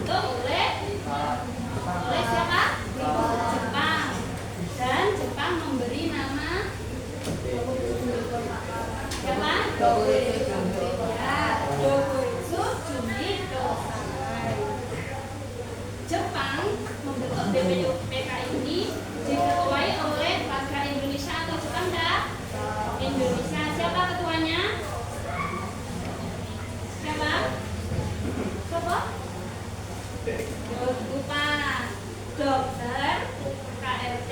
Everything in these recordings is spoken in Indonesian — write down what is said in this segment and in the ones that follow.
dibentuk oleh siapa? Jepang. Dan Jepang memberi nama siapa? Dogoitsu Jumi Dosai. Jepang membentuk BPUPK ini diketuai oleh warga Indonesia atau Jepang dah? Indonesia. Siapa ketuanya? Siapa? Siapa? Lupa. Dokter KRT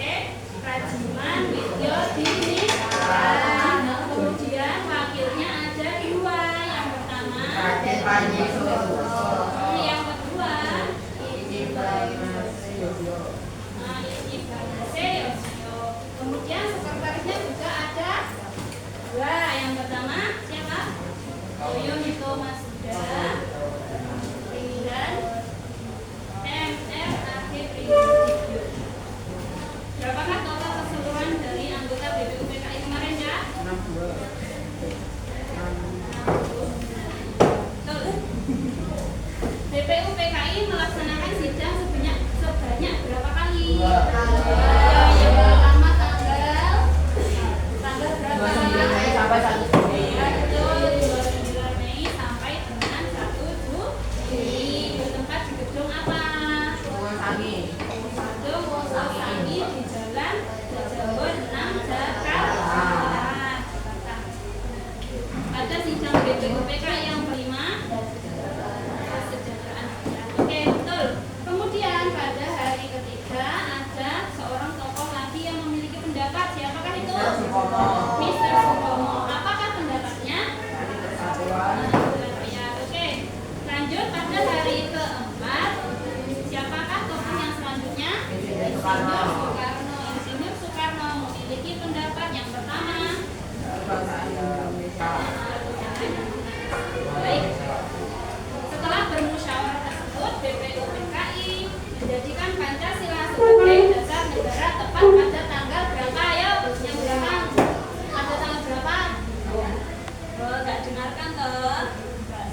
Rajiman Widyo Dinitra. Kemudian wakilnya ada dua. Yang pertama yang kedua kemudian sekretarisnya juga ada dua. Yang pertama siapa? Yoyomito Masuda dan MR Akhir Rinjibyo. Berapakah total keseluruhan dari anggota BPUPKI kemarin ya? 60. BPUPKI melaksanakan sidang sebanyak berapa kali? Yang pertama tanggal berapa? 29 sampai 1 Juni. 29 Mei sampai dengan 1 Juni. Bertempat di gedung apa? Wonosangi. Gedung Wonosangi di Jalan Jajabon 6 Jakarta. Pada sidang BPUPK yang kelima, kesejahteraan rakyat. Oke, betul. Kemudian pada hari ketiga ada seorang tokoh lagi yang memiliki pendapat. Siapakah itu? Mr. Supomo. Apakah pendapatnya? Oke, lanjut pada hari keempat. Siapakah tokoh yang selanjutnya? Insinyur Soekarno memiliki pendapat yang pertama. Baik. Setelah bermusyawarah tersebut, BPUPKI menjadikan Pancasila sebagai dasar negara tepat pada tanggal berapa? Ayo, yang berapa? Pada tanggal berapa? Enggak dengarkan toh.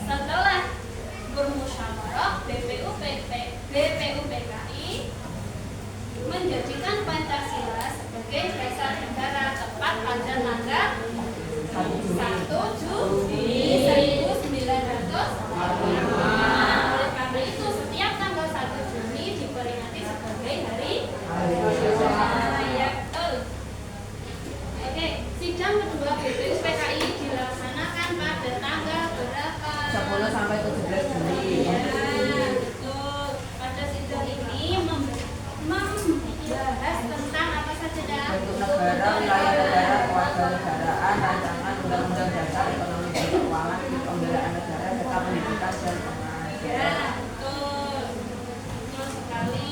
Setelah bermusyawarah, BPUPKI menjadikan Pancasila sebagai dasar negara tepat pada tanggal 1 Juni 1945. Oleh karena itu setiap tanggal 1 Juni diperingati sebagai hari raya. Betul. Oke, sidang kedua BPUPKI dilaksanakan pada tanggal berapa? 10 sampai 17 Juni. Ya, betul. Pada sidang ini membahas tentang apa saja dah? Bentuk negara, wilayah negara, kewarganegaraan, rancangan undang-undang dasar, ekonomi dan keuangan, pembelaan negara, serta pendidikan dan pengajaran. Ya, betul. Betul sekali.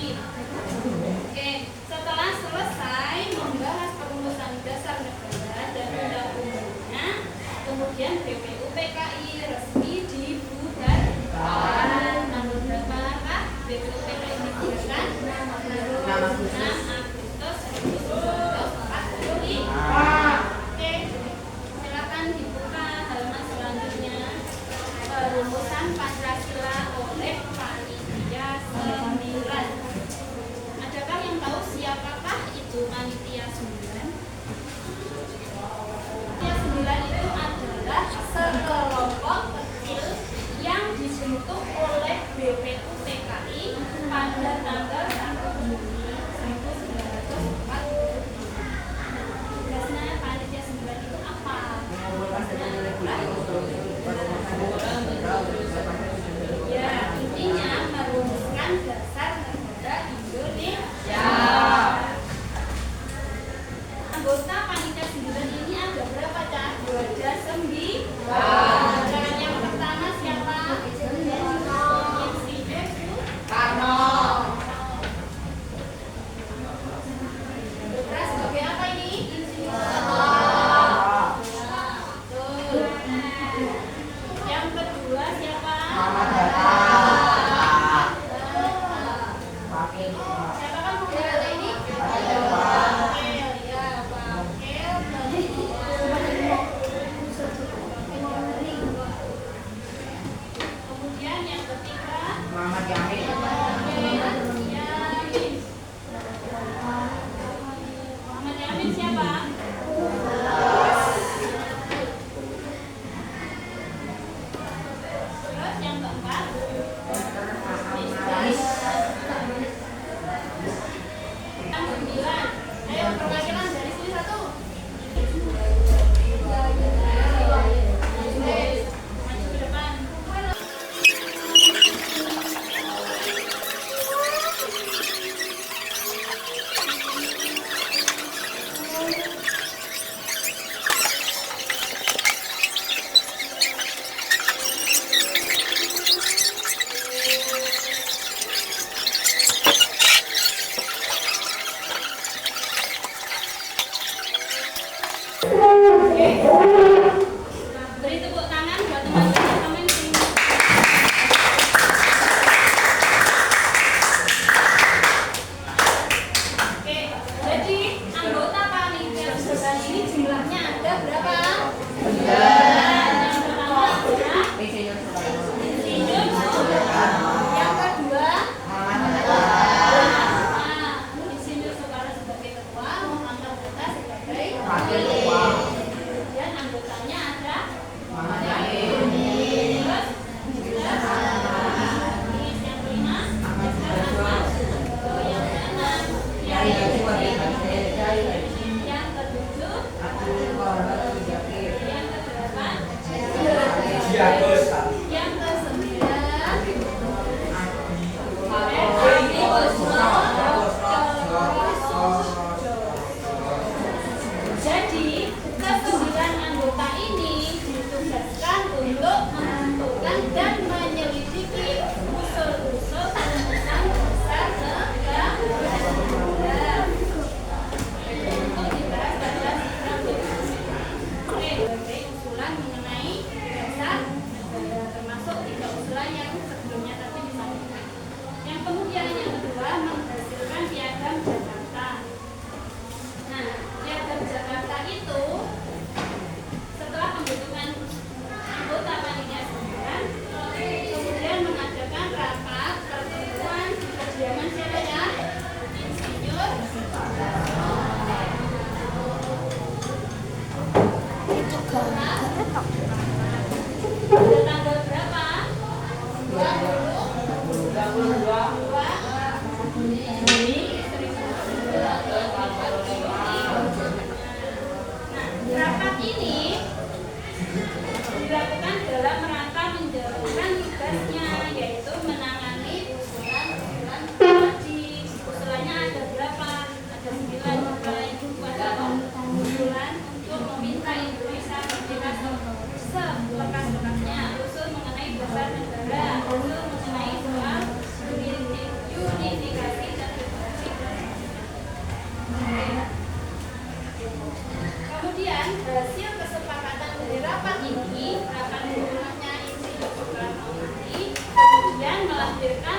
Oke, setelah selesai membahas perumusan dasar negara dan undang-undangnya, kemudian BPUPKI resmi dibubarkan. Tanggal berapa Pak? BPUPKI dibubarkan? 6 Agustus 1945. Oke, silakan dibuka halaman selanjutnya. Perumusan Pancasila oleh Panitia 9. Adakah yang tahu siapakah itu Panitia 9? Panitia 9 itu adalah melahirkan